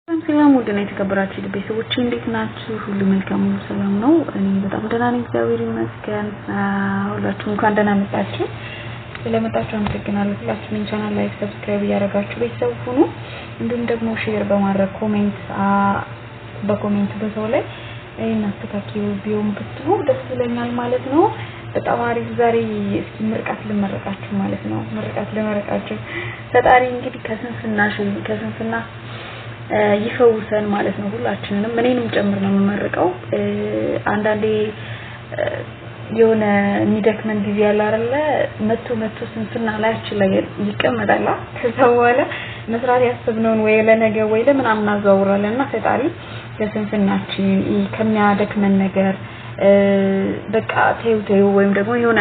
ሰላም ወደና የተከበራችሁ ቤተሰቦች እንዴት ናችሁ? ሁሉ መልካም ሁሉ ሰላም ነው። እኔ በጣም ደህና ነኝ፣ እግዚአብሔር ይመስገን። ሁላችሁም እንኳን ደህና መጣችሁ። ስለመጣችሁ አመሰግናለሁ። ሁላችሁም ቻናል ላይክ ሰብስክራይብ ያደረጋችሁ ቤተሰብ ሁኑ። እንዲሁም ደግሞ ሼር በማድረግ በኮሜንት በሰው ላይ እናስተካክሉ ቢሆን ብትሉ ደስ ይለኛል ማለት ነው። በጣም አሪፍ ዛሬ እስኪ ምርቃት ልመረቃችሁ ማለት ነው። ምርቃት ልመረቃችሁ ፈጣሪ እንግዲህ ከስንፍና ይፈውሰን ማለት ነው። ሁላችንንም እኔንም ጨምር ነው የምመርቀው። አንዳንዴ የሆነ የሚደክመን ጊዜ ያለ አይደለ መጥቶ ስንፍና ላያችን ላይ ይቀመጣል። ከዛ በኋላ መስራት ያሰብነውን ወይ ለነገ ወይ ለምናምን አዛውራለንና ፈጣሪ ከስንፍናችን ከሚያደክመን ነገር በቃ ተይው ወይም ደግሞ የሆነ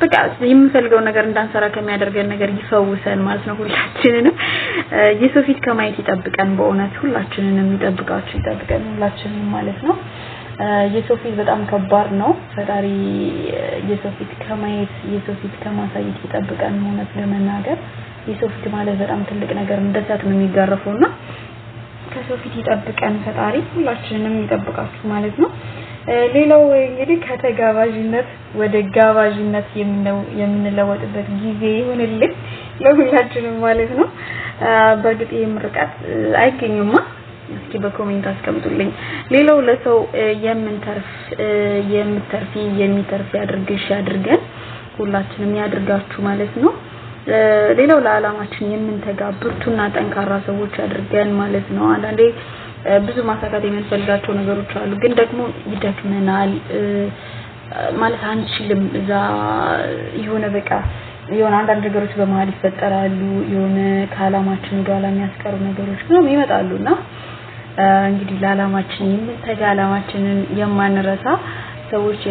በቃ የምንፈልገው ነገር እንዳንሰራ ከሚያደርገን ነገር ይፈውሰን ማለት ነው። ሁላችንንም የሰው ፊት ከማየት ይጠብቀን። በእውነት ሁላችንንም ይጠብቀን ሁላችንንም ማለት ነው። የሰው ፊት በጣም ከባድ ነው። ፈጣሪ የሰው ፊት ከማየት የሰው ፊት ከማሳየት ይጠብቀን። እውነት ለመናገር የሰው ፊት ማለት በጣም ትልቅ ነገር እንደሳት ነው የሚጋረፈውና ከሰው ፊት ይጠብቀን ፈጣሪ ሁላችንንም ይጠብቃችሁ ማለት ነው። ሌላው እንግዲህ ከተጋባዥነት ወደ ጋባዥነት የምንለወጥበት ጊዜ ይሁንልን ለሁላችንም ማለት ነው። በእርግጥ የምርቃት አይገኝማ እስኪ በኮሜንት አስቀምጡልኝ። ሌላው ለሰው የሚተርፍ ያድርገን ሁላችንም ያድርጋችሁ ማለት ነው። ሌላው ለዓላማችን የምንተጋ ብርቱና ጠንካራ ሰዎች ያድርገን ማለት ነው። አንዳንዴ ብዙ ማሳካት የምንፈልጋቸው ነገሮች አሉ፣ ግን ደግሞ ይደክመናል ማለት አንችልም። እዛ የሆነ አንዳንድ ነገሮች በመሃል ይፈጠራሉ፣ የሆነ ከዓላማችን ወደ ኋላ የሚያስቀሩ ነገሮች ነው ይመጣሉና እንግዲህ ለዓላማችን የምንተጋ ዓላማችንን የማንረሳ ሰዎች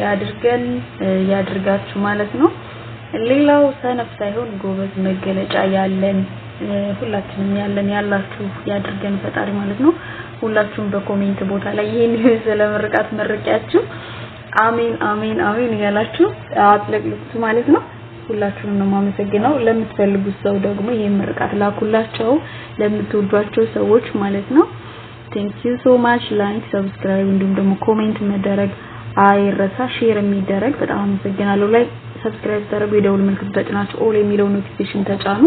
ያድርጋችሁ ማለት ነው። ሌላው ሰነፍ ሳይሆን ጎበዝ መገለጫ ሁላችንም ያላችሁ ያድርገን ፈጣሪ ማለት ነው። ሁላችሁም በኮሜንት ቦታ ላይ ይሄን ስለምርቃት መርቂያችሁ አሜን ያላችሁ አጥለቅልቁት ማለት ነው። ሁላችሁንም ነው ማመሰግነው። ለምትፈልጉት ሰው ደግሞ ይሄን ምርቃት ላኩላቸው ለምትወዷቸው ሰዎች ማለት ነው። Thank you so much. ላይክ ሰብስክራይብ እንዲሁም ደግሞ ኮሜንት መደረግ አይረሳ፣ ሼር የሚደረግ በጣም አመሰግናለሁ። ላይክ ሰብስክራይብ ታደርጉ የደውል ምልክት ተጭናችሁ ኦል የሚለው ኖቲፊኬሽን ተጫኑ።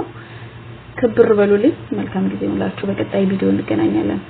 ክብር በሉልኝ። መልካም ጊዜ ሁላችሁ። በቀጣይ ቪዲዮ እንገናኛለን።